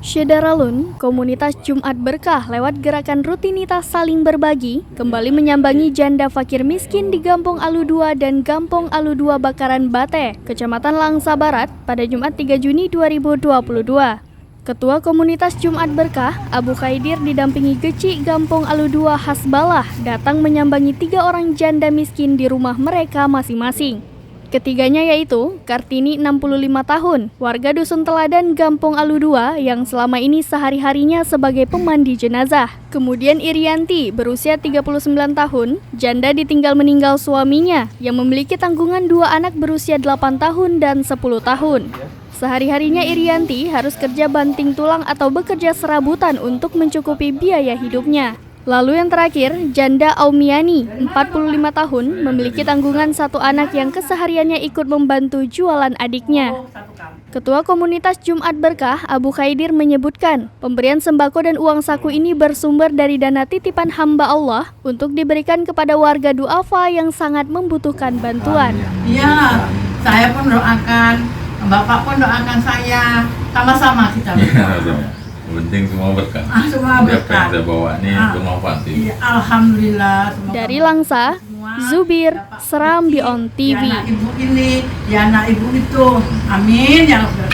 Syedaralun, komunitas Jumat Berkah lewat gerakan rutinitas saling berbagi, kembali menyambangi janda fakir miskin di Gampong Alu 2 dan Gampong Alu 2 Bakaran Bate, Kecamatan Langsa Barat pada Jumat 3 Juni 2022. Ketua komunitas Jumat Berkah, Abu Khaidir didampingi Geci Gampong Alu 2 Hasbalah datang menyambangi 3 orang janda miskin di rumah mereka masing-masing. Ketiganya yaitu Kartini 65 tahun, warga Dusun Teladan Gampong Alu 2 yang selama ini sehari-harinya sebagai pemandi jenazah. Kemudian Irianti berusia 39 tahun, janda ditinggal meninggal suaminya yang memiliki tanggungan 2 anak berusia 8 tahun dan 10 tahun. Sehari-harinya Irianti harus kerja banting tulang atau bekerja serabutan untuk mencukupi biaya hidupnya. Lalu yang terakhir, janda Aumiani, 45 tahun, memiliki tanggungan 1 anak yang kesehariannya ikut membantu jualan adiknya. Ketua komunitas Jumat Berkah, Abu Khaidir menyebutkan, pemberian sembako dan uang saku ini bersumber dari dana titipan hamba Allah untuk diberikan kepada warga duafa yang sangat membutuhkan bantuan. Iya, saya pun doakan, Bapak pun doakan saya, sama-sama kita berdoa. Penting semua berkah. Semua berkah. Apa yang saya bawa ini bermanfaat sih. Iya, alhamdulillah. Dari Langsa, Zubir, Serambi On TV. Ya anak ibu ini, ya anak ibu itu. Amin ya Rabbal